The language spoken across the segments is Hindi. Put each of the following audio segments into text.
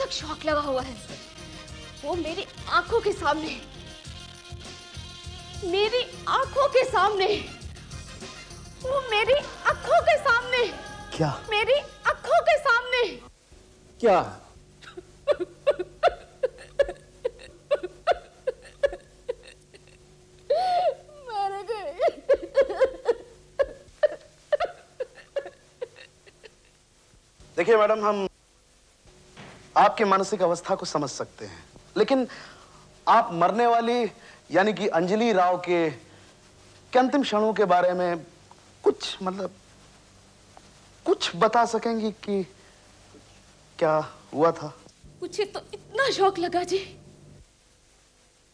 तक शौक लगा हुआ है। वो मेरी आंखों के सामने, मेरी आंखों के सामने, वो मेरी आंखों के सामने। क्या? मेरी आंखों के सामने। क्या? मर गए। देखिए मैडम, हम आपकी मानसिक अवस्था को समझ सकते हैं, लेकिन आप मरने वाली यानी कि अंजलि राव के अंतिम क्षणों के बारे में कुछ कुछ बता सकेंगी कि क्या हुआ था? मुझे तो इतना शौक लगा जी,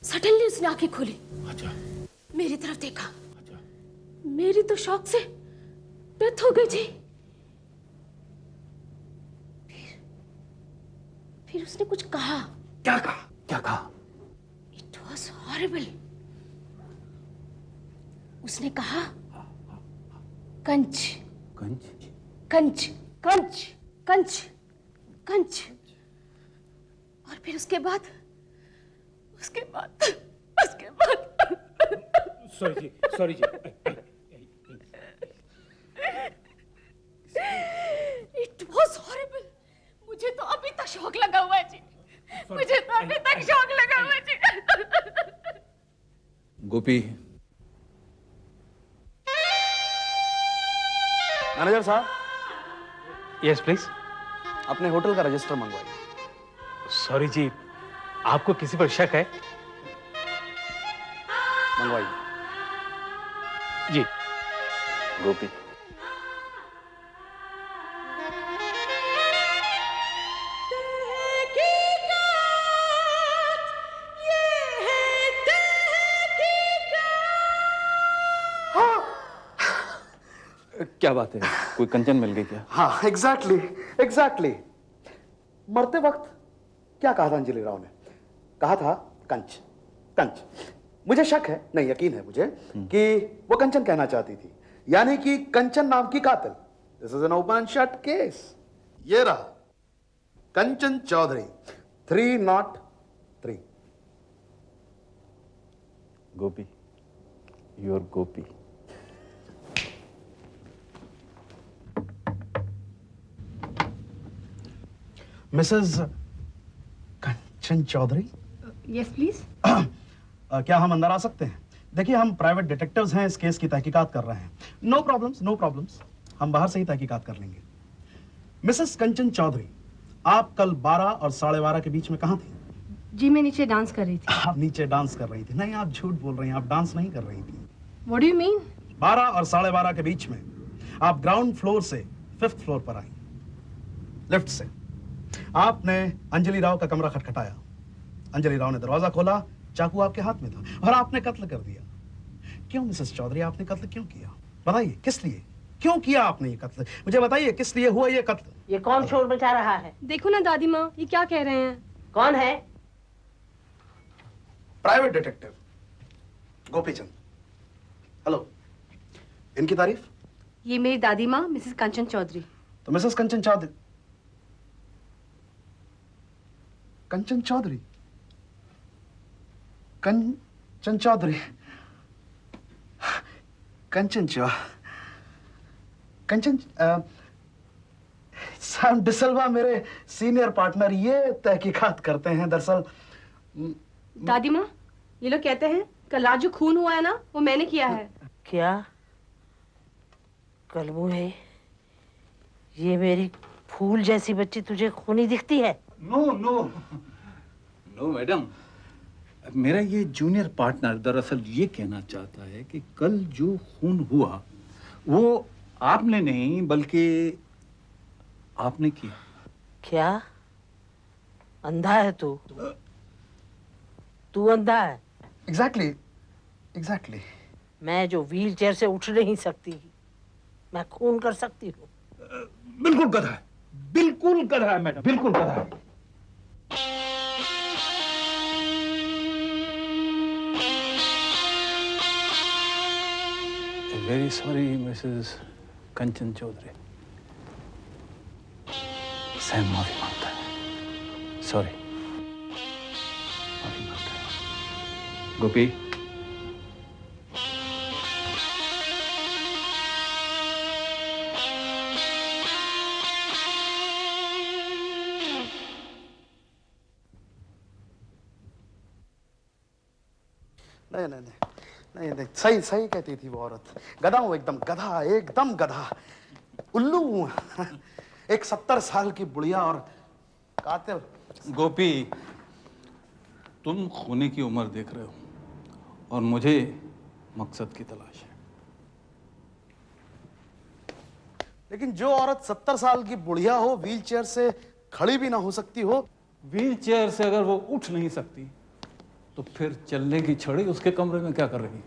सडनली उसने आंखें खोली। अच्छा। मेरी तरफ देखा। अच्छा। मेरी तो शौक से डेथ हो गई जी। फिर उसने कुछ कहा। क्या कहा? क्या कहा? It was horrible. उसने कहा कंच कंच? कंच कंच कंच कंच। और फिर उसके बाद सॉरी जी। It was horrible. मुझे तो अभी तक शौक लगा हुआ है जी। मुझे तो अभी तक शौक लगा हुआ है जी। गोपी। मैनेजर साहब। Yes please. अपने होटल का रजिस्टर मंगवाइए। सॉरी जी, आपको किसी पर शक है? मंगवाइए। जी। गोपी। क्या बात है, कोई कंचन मिल गई क्या? हाँ, एग्जैक्टली। मरते वक्त क्या कहा था अंजलि राव ने? कहा था कंच कंच। मुझे शक है, नहीं यकीन है मुझे, कि वो कंचन कहना चाहती थी, यानी कि कंचन नाम की कातिल। This is an open and shut case. ये रहा Kanchan Chaudhary 303। Gopi, your Gopi. Mrs Kanchan Chaudhary. Yes please. क्या हम अंदर आ सकते हैं? देखिए, हम प्राइवेट डिटेक्टिव्स हैं, इस केस की तहकीकात कर रहे हैं। नो प्रॉब्लम्स, हम बाहर से ही तहकीकात कर लेंगे। मिसेस कंचन चौधरी, आप कल 12 और 12:30 के बीच में कहाँ थी? जी मैं नीचे डांस कर रही थी। आप नीचे डांस कर रही थी? नहीं, आप झूठ बोल रही हैं, आप डांस नहीं कर रही थी। What do you mean? 12 और 12:30 के बीच में आप ग्राउंड फ्लोर से 5th फ्लोर पर आई, लिफ्ट से। आपने अंजलि राव का कमरा खटखटाया। अंजलि राव ने दरवाजा खोला, चाकू आपके हाथ में था और आपने कत्ल कर दिया। क्यों मिसेस चौधरी, आपने कत्ल क्यों किया? बताइए, किस लिए, क्यों किया आपने ये कत्ल? मुझे बताइए, किस लिए हुआ ये कत्ल? ये कौन शोर मचा रहा है? देखो ना दादी माँ, ये क्या कह रहे हैं? कौन है? Private detective Gopichand. हेलो। इनकी तारीफ? ये मेरी दादी माँ मिसेस कंचन चौधरी। तो मिसेस कंचन चौधरी। कंचन चौधरी कंचन चौधरी कंचन सैम डिसल्वा मेरे सीनियर पार्टनर ये तहकीकात करते हैं। दरअसल दादी माँ, ये लोग कहते हैं कल रात जो खून हुआ है ना, वो मैंने किया है। क्या कलमू है? ये मेरी फूल जैसी बच्ची तुझे खूनी दिखती है? नो मैडम, मेरा ये जूनियर पार्टनर दरअसल ये कहना चाहता है कि कल जो खून हुआ वो आपने नहीं बल्कि आपने किया। क्या अंधा है तू? तू अंधा है? एग्जैक्टली। मैं जो व्हील चेयर से उठ नहीं सकती, मैं खून कर सकती हूँ। बिल्कुल गधा है, बिल्कुल गधा है मैडम, बिल्कुल गधा है। Very sorry Mrs Kanchan Chaudhary. Sam माफी मांगता है। सॉरी, माफी मांगता हूं। गोपी, नहीं नहीं नहीं नहीं नहीं, सही सही कहती थी वो औरत। गधा हूं, एकदम गधा, एकदम गधा, उल्लू हूं। एक 70 साल की बुढ़िया और कातिल। गोपी, तुम खोने की उम्र देख रहे हो और मुझे मकसद की तलाश है। लेकिन जो औरत 70 साल की बुढ़िया हो, व्हील चेयर से खड़ी भी ना हो सकती हो। व्हील चेयर से अगर वो उठ नहीं सकती तो फिर चलने की छड़ी उसके कमरे में क्या कर रही?